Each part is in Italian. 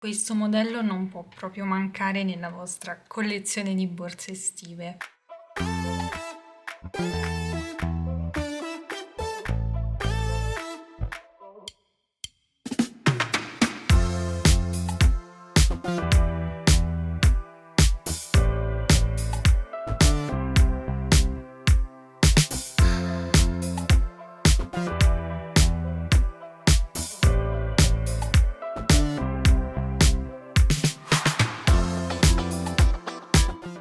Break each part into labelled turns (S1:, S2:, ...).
S1: Questo modello non può proprio mancare nella vostra collezione di borse estive.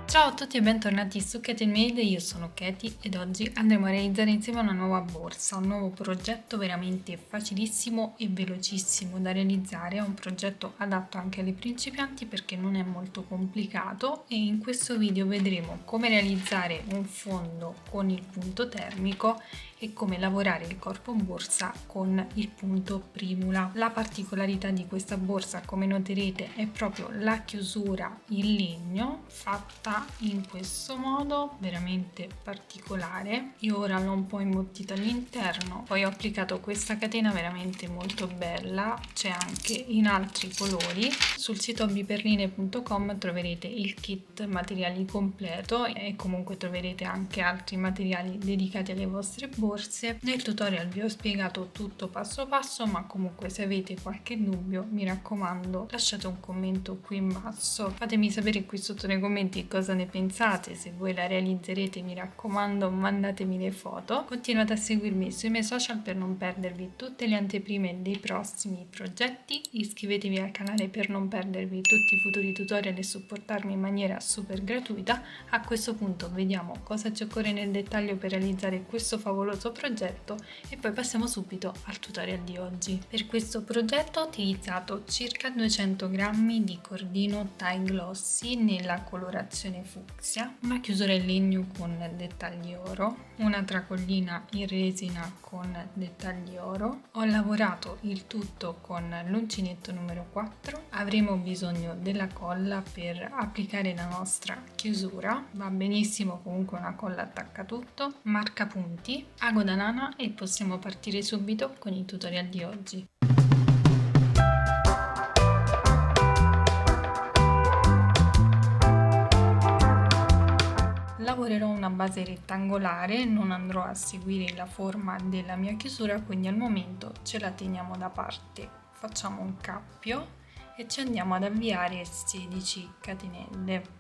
S1: Ciao a tutti e bentornati su Katie Made, io sono Katie ed oggi andremo a realizzare insieme una nuova borsa, un nuovo progetto veramente facilissimo e velocissimo da realizzare, è un progetto adatto anche alle principianti perché non è molto complicato e in questo video vedremo come realizzare un fondo con il punto termico e come lavorare il corpo borsa con il punto primula. La particolarità di questa borsa, come noterete, è proprio la chiusura in legno fatta in questo modo veramente particolare. Io ora l'ho un po' imbottita all'interno, poi ho applicato questa catena veramente molto bella, c'è anche in altri colori. Sul sito hobbyperline.com troverete il kit materiali completo e comunque troverete anche altri materiali dedicati alle vostre borse. Nel tutorial vi ho spiegato tutto passo passo, ma comunque se avete qualche dubbio mi raccomando lasciate un commento qui in basso, fatemi sapere qui sotto nei commenti cosa ne pensate. Se voi la realizzerete mi raccomando mandatemi le foto, continuate a seguirmi sui miei social per non perdervi tutte le anteprime dei prossimi progetti, iscrivetevi al canale per non perdervi tutti i futuri tutorial e supportarmi in maniera super gratuita. A questo punto vediamo cosa ci occorre nel dettaglio per realizzare questo favoloso progetto e poi passiamo subito al tutorial di oggi. Per questo progetto ho utilizzato circa 200 grammi di cordino tie glossy nella colorazione fucsia, una chiusura in legno con dettagli oro, una tracollina in resina con dettagli oro. Ho lavorato il tutto con l'uncinetto numero 4, avremo bisogno della colla per applicare la nostra chiusura, va benissimo comunque una colla attacca tutto, marcapunti, ago da lana e possiamo partire subito con il tutorial di oggi. Lavorerò una base rettangolare, non andrò a seguire la forma della mia chiusura, quindi al momento ce la teniamo da parte. Facciamo un cappio e ci andiamo ad avviare 16 catenelle.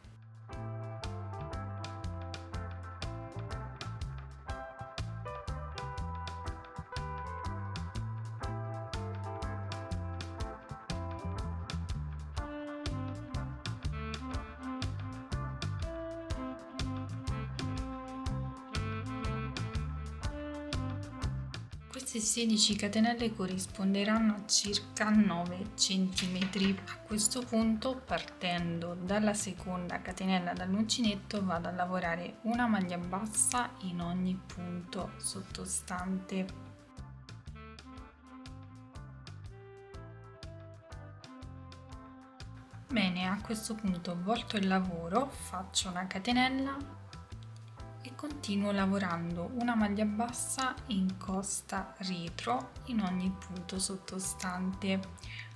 S1: Queste 16 catenelle corrisponderanno a circa 9 cm. A questo punto, partendo dalla seconda catenella dall'uncinetto, vado a lavorare una maglia bassa in ogni punto sottostante. Bene, a questo punto volto il lavoro, faccio una catenella e continuo lavorando una maglia bassa in costa retro in ogni punto sottostante.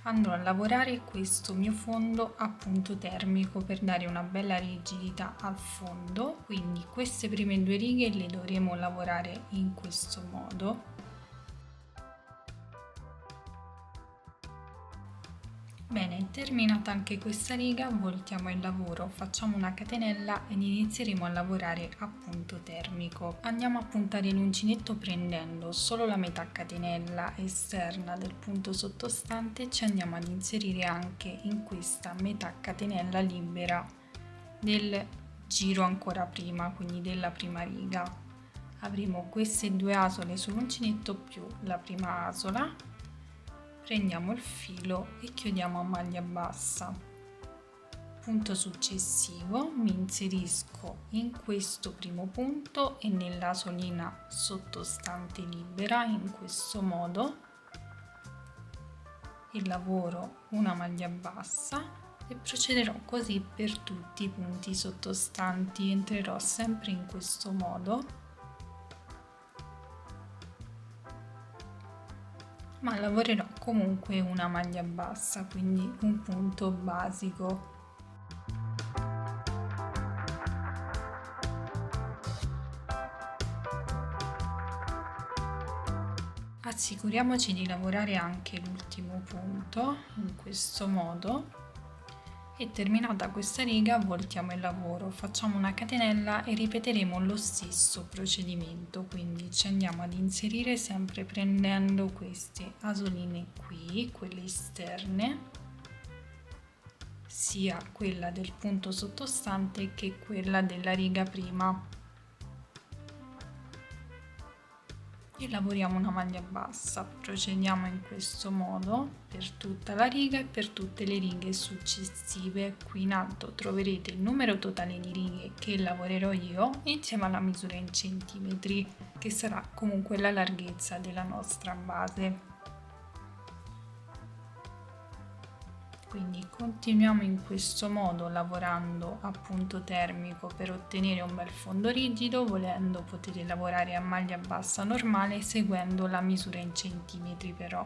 S1: Andrò a lavorare questo mio fondo a punto termico per dare una bella rigidità al fondo, quindi queste prime due righe le dovremo lavorare in questo modo. Bene, terminata anche questa riga, voltiamo il lavoro, facciamo una catenella ed inizieremo a lavorare a punto termico. Andiamo a puntare l'uncinetto prendendo solo la metà catenella esterna del punto sottostante e ci andiamo ad inserire anche in questa metà catenella libera del giro ancora prima, quindi della prima riga. Avremo queste due asole sull'uncinetto più la prima asola. Prendiamo il filo e chiudiamo a maglia bassa. Punto successivo, mi inserisco in questo primo punto e nell'asolina sottostante libera in questo modo e lavoro una maglia bassa e procederò così per tutti i punti sottostanti. Entrerò sempre in questo modo, ma lavorerò comunque una maglia bassa, quindi un punto basico. Assicuriamoci di lavorare anche l'ultimo punto in questo modo e terminata questa riga voltiamo il lavoro, facciamo una catenella e ripeteremo lo stesso procedimento, quindi ci andiamo ad inserire sempre prendendo queste asoline qui, quelle esterne, sia quella del punto sottostante che quella della riga prima. E lavoriamo una maglia bassa, procediamo in questo modo per tutta la riga e per tutte le righe successive. Qui in alto troverete il numero totale di righe che lavorerò io insieme alla misura in centimetri, che sarà comunque la larghezza della nostra base. Quindi continuiamo in questo modo lavorando a punto termico per ottenere un bel fondo rigido. Volendo potete lavorare a maglia bassa normale seguendo la misura in centimetri però.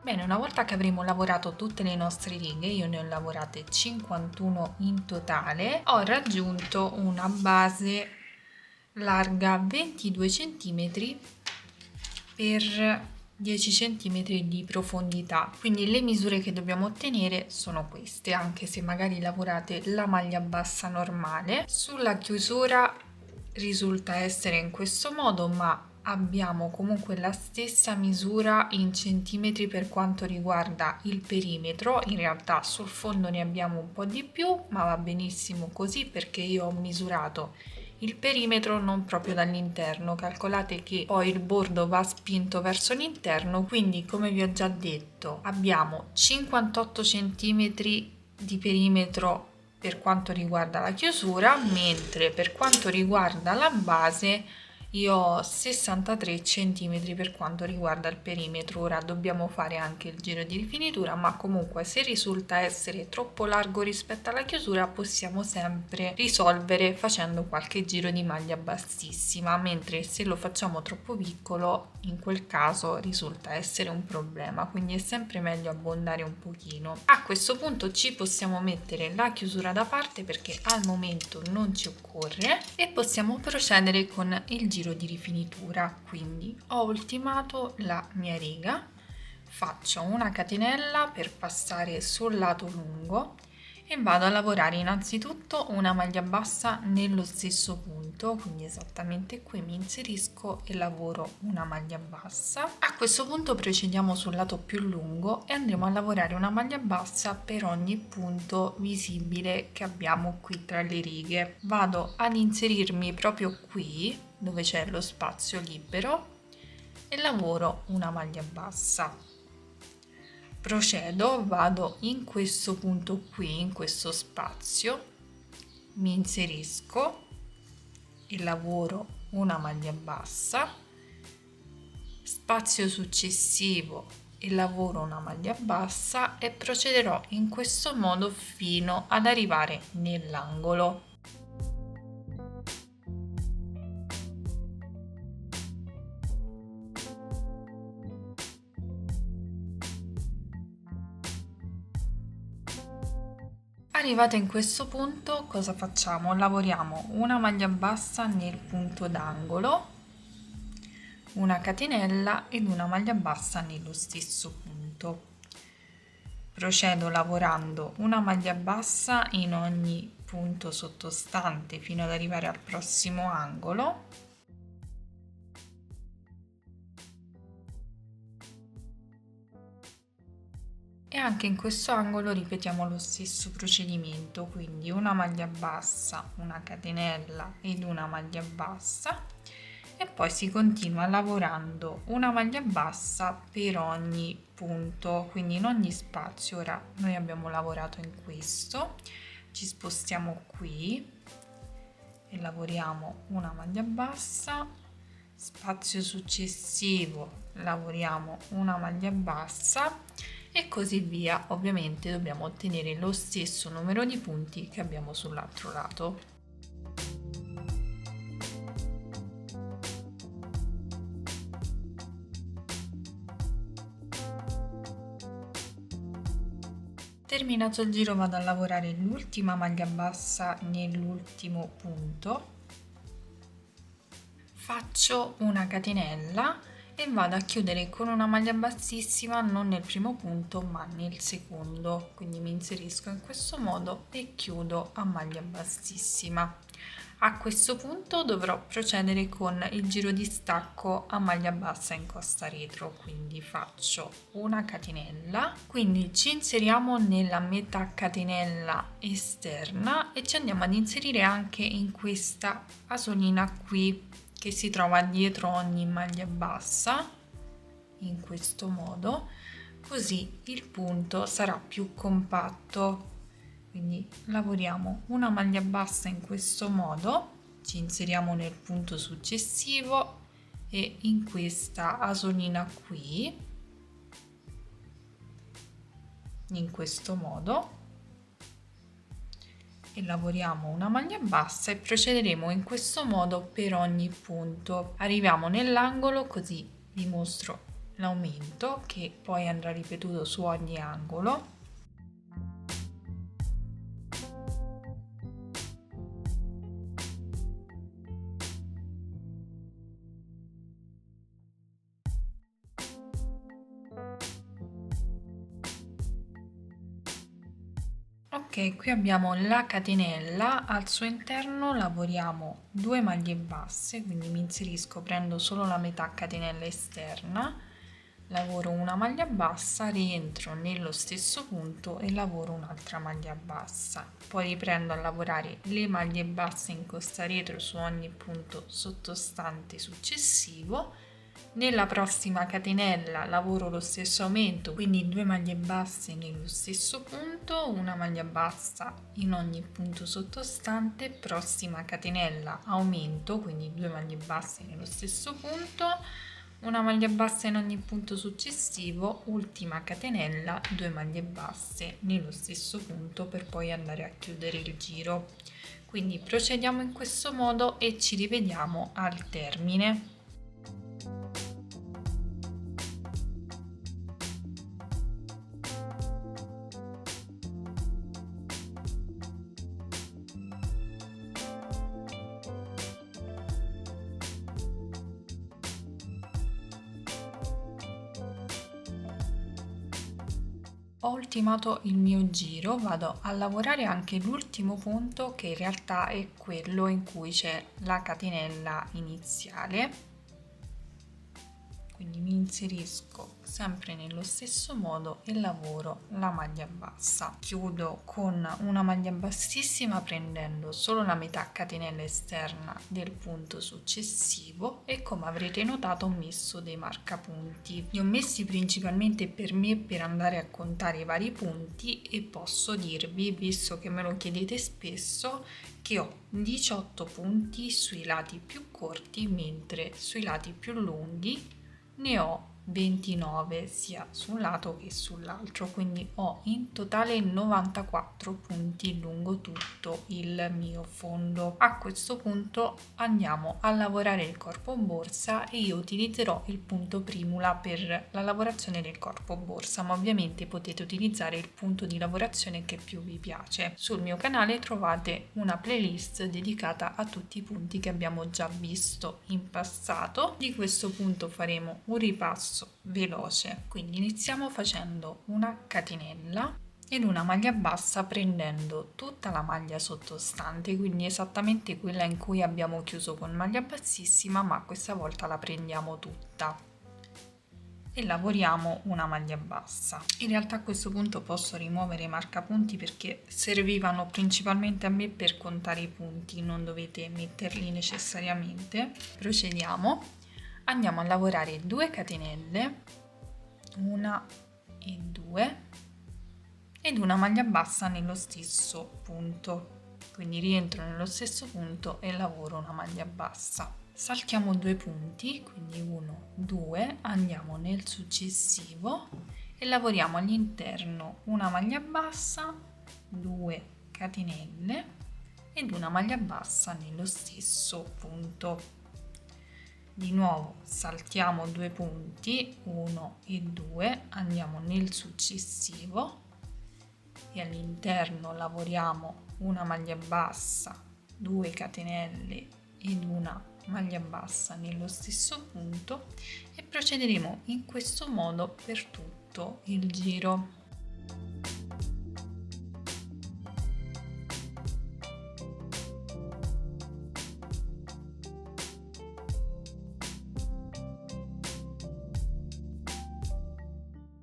S1: Bene, una volta che avremo lavorato tutte le nostre righe, io ne ho lavorate 51 in totale, ho raggiunto una base larga 22 cm per 10 cm di profondità, quindi le misure che dobbiamo ottenere sono queste, anche se magari lavorate la maglia bassa normale. Sulla chiusura risulta essere in questo modo, ma abbiamo comunque la stessa misura in centimetri per quanto riguarda il perimetro. In realtà sul fondo ne abbiamo un po' di più, ma va benissimo così perché io ho misurato il perimetro non proprio dall'interno. Calcolate che poi il bordo va spinto verso l'interno, quindi come vi ho già detto abbiamo 58 cm di perimetro per quanto riguarda la chiusura, mentre per quanto riguarda la base io ho 63 cm per quanto riguarda il perimetro. Ora dobbiamo fare anche il giro di rifinitura, ma comunque se risulta essere troppo largo rispetto alla chiusura possiamo sempre risolvere facendo qualche giro di maglia bassissima, mentre se lo facciamo troppo piccolo in quel caso risulta essere un problema, quindi è sempre meglio abbondare un pochino. A questo punto ci possiamo mettere la chiusura da parte perché al momento non ci occorre e possiamo procedere con il giro di rifinitura. Quindi ho ultimato la mia riga, faccio una catenella per passare sul lato lungo e vado a lavorare innanzitutto una maglia bassa nello stesso punto, quindi esattamente qui mi inserisco e lavoro una maglia bassa. A questo punto procediamo sul lato più lungo e andremo a lavorare una maglia bassa per ogni punto visibile che abbiamo qui tra le righe. Vado ad inserirmi proprio qui dove c'è lo spazio libero e lavoro una maglia bassa. Procedo, vado in questo punto qui, in questo spazio, mi inserisco e lavoro una maglia bassa, spazio successivo e lavoro una maglia bassa e procederò in questo modo fino ad arrivare nell'angolo. Arrivate in questo punto, cosa facciamo? Lavoriamo una maglia bassa nel punto d'angolo, una catenella ed una maglia bassa nello stesso punto. Procedo lavorando una maglia bassa in ogni punto sottostante fino ad arrivare al prossimo angolo. E anche in questo angolo ripetiamo lo stesso procedimento, quindi una maglia bassa, una catenella ed una maglia bassa e poi si continua lavorando una maglia bassa per ogni punto, quindi in ogni spazio. Ora noi abbiamo lavorato in questo, ci spostiamo qui e lavoriamo una maglia bassa, spazio successivo lavoriamo una maglia bassa e così via. Ovviamente dobbiamo ottenere lo stesso numero di punti che abbiamo sull'altro lato. Terminato il giro vado a lavorare l'ultima maglia bassa nell'ultimo punto, faccio una catenella e vado a chiudere con una maglia bassissima non nel primo punto ma nel secondo, quindi mi inserisco in questo modo e chiudo a maglia bassissima. A questo punto dovrò procedere con il giro di stacco a maglia bassa in costa retro, quindi faccio una catenella, quindi ci inseriamo nella metà catenella esterna e ci andiamo ad inserire anche in questa asolina qui che si trova dietro ogni maglia bassa, in questo modo, così il punto sarà più compatto. Quindi lavoriamo una maglia bassa in questo modo, ci inseriamo nel punto successivo e in questa asolina qui, in questo modo, e lavoriamo una maglia bassa e procederemo in questo modo per ogni punto. Arriviamo nell'angolo, così vi mostro l'aumento che poi andrà ripetuto su ogni angolo. Ok, qui abbiamo la catenella, al suo interno lavoriamo 2 maglie basse, quindi mi inserisco, prendo solo la metà catenella esterna, lavoro una maglia bassa, rientro nello stesso punto e lavoro un'altra maglia bassa. Poi riprendo a lavorare le maglie basse in costa retro su ogni punto sottostante successivo. Nella prossima catenella lavoro lo stesso aumento, quindi 2 maglie basse nello stesso punto, una maglia bassa in ogni punto sottostante, prossima catenella aumento, quindi 2 maglie basse nello stesso punto, una maglia bassa in ogni punto successivo, ultima catenella, 2 maglie basse nello stesso punto per poi andare a chiudere il giro. Quindi procediamo in questo modo e ci rivediamo al termine. Ho ultimato il mio giro, vado a lavorare anche l'ultimo punto che in realtà è quello in cui c'è la catenella iniziale, quindi mi inserisco sempre nello stesso modo e lavoro la maglia bassa. Chiudo con una maglia bassissima prendendo solo la metà catenella esterna del punto successivo e come avrete notato ho messo dei marcapunti. Li ho messi principalmente per me per andare a contare i vari punti e posso dirvi, visto che me lo chiedete spesso, che ho 18 punti sui lati più corti mentre sui lati più lunghi ne ho 29 sia su un lato che sull'altro, quindi ho in totale 94 punti lungo tutto il mio fondo. A questo punto andiamo a lavorare il corpo borsa e io utilizzerò il punto primula per la lavorazione del corpo borsa, ma ovviamente potete utilizzare il punto di lavorazione che più vi piace. Sul mio canale trovate una playlist dedicata a tutti i punti che abbiamo già visto in passato. Di questo punto faremo un ripasso veloce, quindi iniziamo facendo una catenella ed una maglia bassa prendendo tutta la maglia sottostante, quindi esattamente quella in cui abbiamo chiuso con maglia bassissima, ma questa volta la prendiamo tutta e lavoriamo una maglia bassa. In realtà a questo punto posso rimuovere i marcapunti perché servivano principalmente a me per contare i punti, non dovete metterli necessariamente. Procediamo. Andiamo a lavorare 2 catenelle, 1 e 2 ed una maglia bassa nello stesso punto, quindi rientro nello stesso punto e lavoro una maglia bassa. Saltiamo 2 punti, quindi 1, 2, andiamo nel successivo e lavoriamo all'interno una maglia bassa, 2 catenelle ed una maglia bassa nello stesso punto. Di nuovo saltiamo 2 punti, 1 e 2, andiamo nel successivo e all'interno lavoriamo una maglia bassa, 2 catenelle ed una maglia bassa nello stesso punto e procederemo in questo modo per tutto il giro.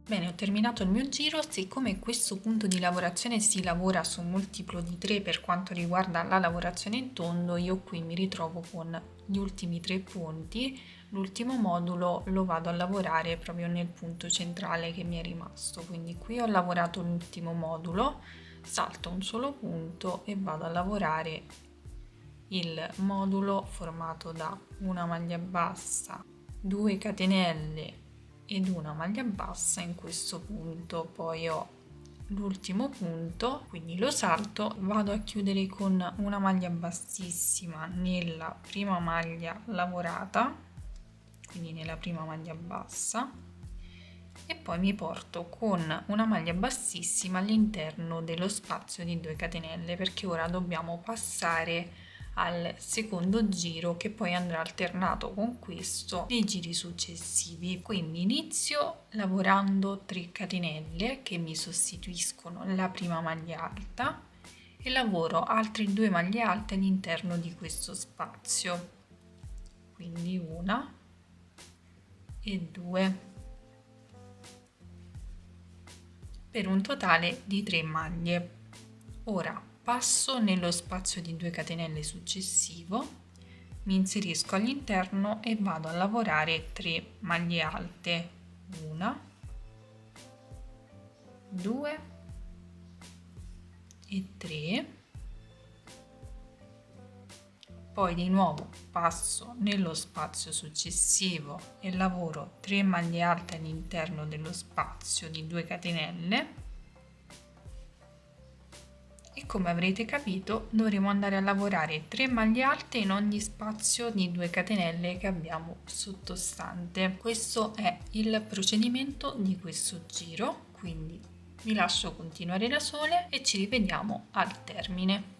S1: Bene, ho terminato il mio giro. Siccome questo punto di lavorazione si lavora su un multiplo di 3 per quanto riguarda la lavorazione in tondo, io qui mi ritrovo con gli ultimi 3 punti. L'ultimo modulo lo vado a lavorare proprio nel punto centrale che mi è rimasto, quindi qui ho lavorato l'ultimo modulo, salto un solo punto e vado a lavorare il modulo formato da una maglia bassa, 2 catenelle ed una maglia bassa in questo punto. Poi ho l'ultimo punto, quindi lo salto, vado a chiudere con una maglia bassissima nella prima maglia lavorata, quindi nella prima maglia bassa, e poi mi porto con una maglia bassissima all'interno dello spazio di 2 catenelle, perché ora dobbiamo passare al secondo giro che poi andrà alternato con questo nei giri successivi. Quindi inizio lavorando 3 catenelle che mi sostituiscono la prima maglia alta e lavoro altre 2 maglie alte all'interno di questo spazio, quindi una e 2, per un totale di 3 maglie. Ora passo nello spazio di 2 catenelle successivo, mi inserisco all'interno e vado a lavorare 3 maglie alte, 1, 2 e 3. Poi di nuovo passo nello spazio successivo e lavoro 3 maglie alte all'interno dello spazio di 2 catenelle. E come avrete capito dovremo andare a lavorare 3 maglie alte in ogni spazio di 2 catenelle che abbiamo sottostante. Questo è il procedimento di questo giro, quindi vi lascio continuare da sole e ci rivediamo al termine.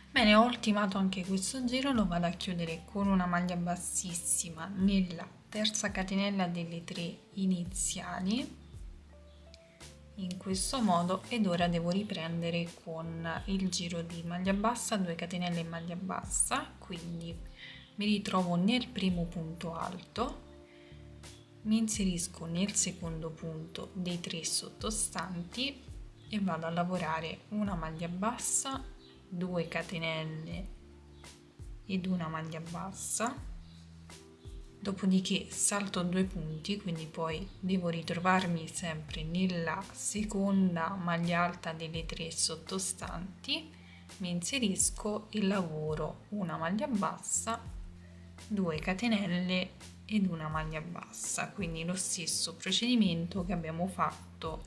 S1: Bene, ho ultimato anche questo giro, lo vado a chiudere con una maglia bassissima nella terza catenella delle 3 iniziali, in questo modo, ed ora devo riprendere con il giro di maglia bassa, 2 catenelle in maglia bassa, quindi mi ritrovo nel primo punto alto, mi inserisco nel secondo punto dei 3 sottostanti e vado a lavorare una maglia bassa, 2 catenelle ed una maglia bassa, dopodiché salto 2 punti, quindi poi devo ritrovarmi sempre nella seconda maglia alta delle 3 sottostanti, mi inserisco e lavoro una maglia bassa, 2 catenelle ed una maglia bassa, quindi lo stesso procedimento che abbiamo fatto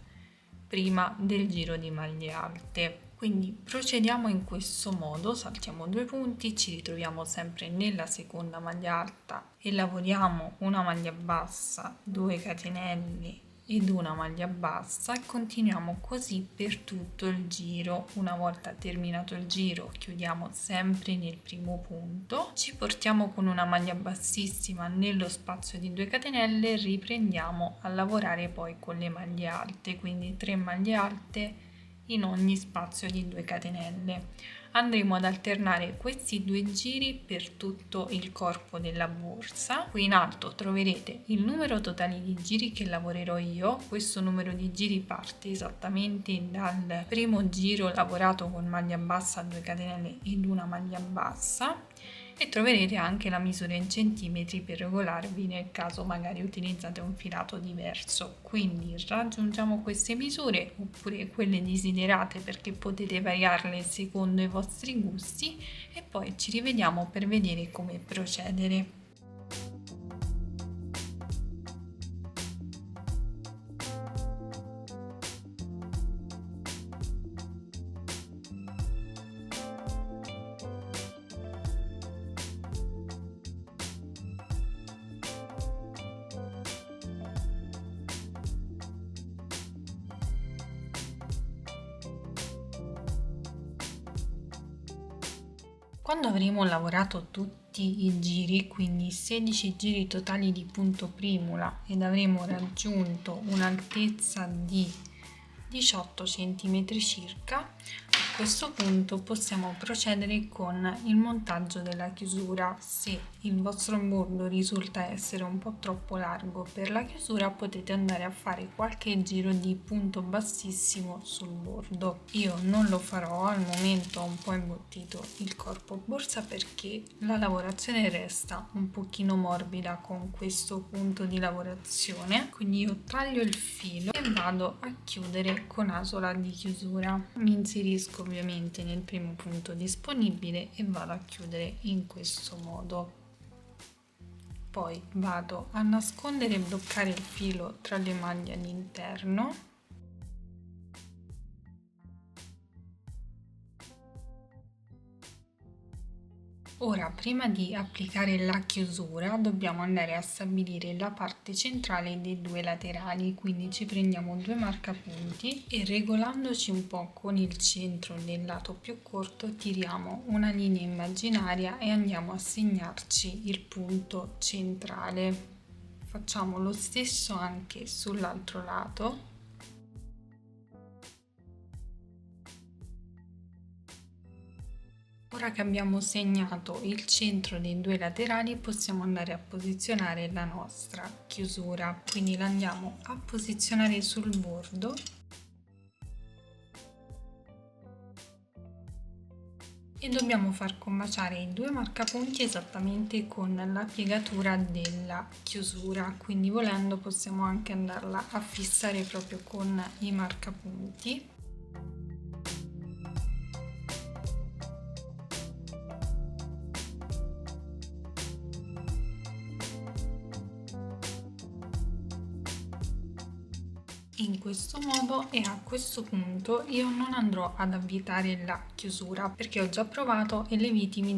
S1: prima del giro di maglie alte. Quindi procediamo in questo modo, saltiamo 2 punti, ci ritroviamo sempre nella seconda maglia alta e lavoriamo una maglia bassa, 2 catenelle ed una maglia bassa e continuiamo così per tutto il giro. Una volta terminato il giro chiudiamo sempre nel primo punto, ci portiamo con una maglia bassissima nello spazio di 2 catenelle e riprendiamo a lavorare poi con le maglie alte, quindi 3 maglie alte in ogni spazio di 2 catenelle. Andremo ad alternare questi 2 giri per tutto il corpo della borsa. Qui in alto troverete il numero totale di giri che lavorerò io. Questo numero di giri parte esattamente dal primo giro lavorato con maglia bassa, 2 catenelle ed una maglia bassa, e troverete anche la misura in centimetri per regolarvi nel caso magari utilizzate un filato diverso. Quindi raggiungiamo queste misure oppure quelle desiderate, perché potete variarle secondo i vostri gusti, e poi ci rivediamo per vedere come procedere. Quando avremo lavorato tutti i giri, quindi 16 giri totali di punto primula, ed avremo raggiunto un'altezza di 18 cm circa, a questo punto possiamo procedere con il montaggio della chiusura. Se il vostro bordo risulta essere un po' troppo largo per la chiusura, potete andare a fare qualche giro di punto bassissimo sul bordo. Io non lo farò, al momento ho un po' imbottito il corpo borsa perché la lavorazione resta un pochino morbida con questo punto di lavorazione, quindi io taglio il filo e vado a chiudere con asola di chiusura. Mi inserisco ovviamente nel primo punto disponibile e vado a chiudere in questo modo. Poi vado a nascondere e bloccare il filo tra le maglie all'interno. Ora, prima di applicare la chiusura, dobbiamo andare a stabilire la parte centrale dei due laterali, quindi ci prendiamo due marcapunti e, regolandoci un po' con il centro del lato più corto, tiriamo una linea immaginaria e andiamo a segnarci il punto centrale. Facciamo lo stesso anche sull'altro lato. Ora che abbiamo segnato il centro dei due laterali, possiamo andare a posizionare la nostra chiusura, quindi la andiamo a posizionare sul bordo e dobbiamo far combaciare i due marcapunti esattamente con la piegatura della chiusura, quindi volendo possiamo anche andarla a fissare proprio con i marcapunti. In questo modo, e a questo punto io non andrò ad avvitare la chiusura perché ho già provato e le viti mi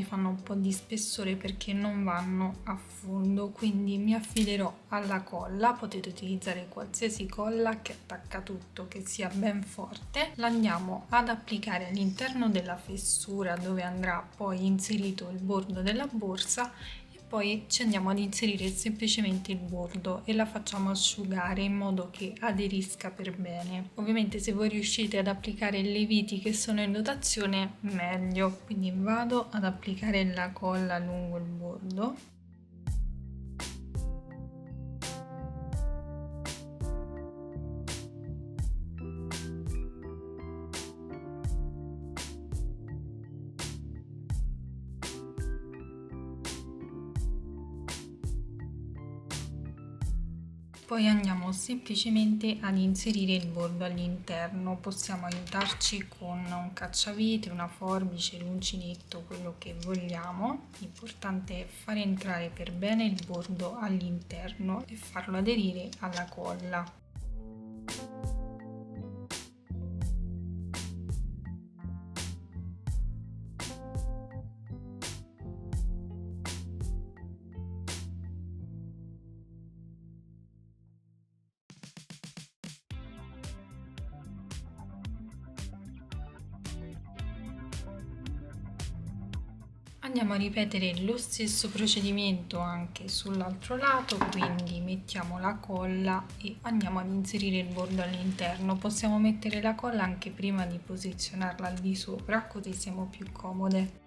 S1: fanno un po' di spessore perché non vanno a fondo, quindi mi affiderò alla colla. Potete utilizzare qualsiasi colla che attacca tutto, che sia ben forte. La andiamo ad applicare all'interno della fessura dove andrà poi inserito il bordo della borsa. Poi ci andiamo ad inserire semplicemente il bordo e la facciamo asciugare in modo che aderisca per bene. Ovviamente se voi riuscite ad applicare le viti che sono in dotazione, meglio. Quindi vado ad applicare la colla lungo il bordo. Poi andiamo semplicemente ad inserire il bordo all'interno. Possiamo aiutarci con un cacciavite, una forbice, l'uncinetto, quello che vogliamo. L'importante è fare entrare per bene il bordo all'interno e farlo aderire alla colla. Andiamo a ripetere lo stesso procedimento anche sull'altro lato, quindi mettiamo la colla e andiamo ad inserire il bordo all'interno. Possiamo mettere la colla anche prima di posizionarla al di sopra, così siamo più comode.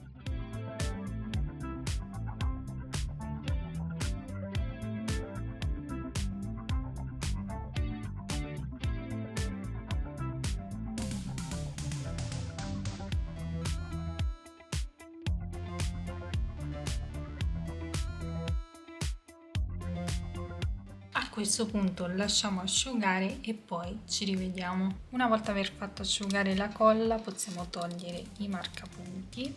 S1: A questo punto lasciamo asciugare e poi ci rivediamo. Una volta aver fatto asciugare la colla possiamo togliere i marcapunti.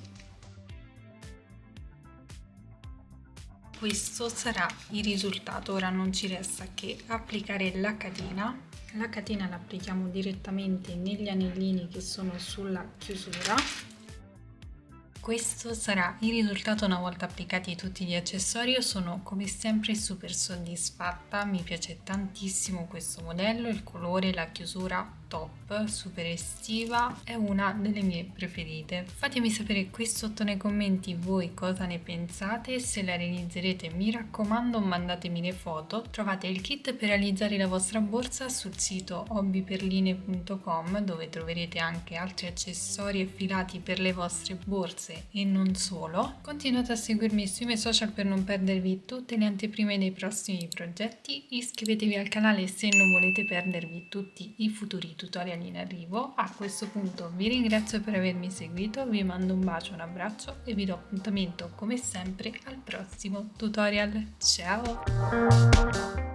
S1: Questo sarà il risultato. Ora non ci resta che applicare la catena. La catena la applichiamo direttamente negli anellini che sono sulla chiusura. Questo sarà il risultato una volta applicati tutti gli accessori. Io sono come sempre super soddisfatta, mi piace tantissimo questo modello, il colore, la chiusura top, super estiva, è una delle mie preferite. Fatemi sapere qui sotto nei commenti voi cosa ne pensate, se la realizzerete mi raccomando mandatemi le foto. Trovate il kit per realizzare la vostra borsa sul sito hobbyperline.com, dove troverete anche altri accessori e filati per le vostre borse e non solo. Continuate a seguirmi sui miei social per non perdervi tutte le anteprime dei prossimi progetti. Iscrivetevi al canale se non volete perdervi tutti i futuri tutorial in arrivo. A questo punto vi ringrazio per avermi seguito, vi mando un bacio, un abbraccio e vi do appuntamento come sempre al prossimo tutorial. Ciao!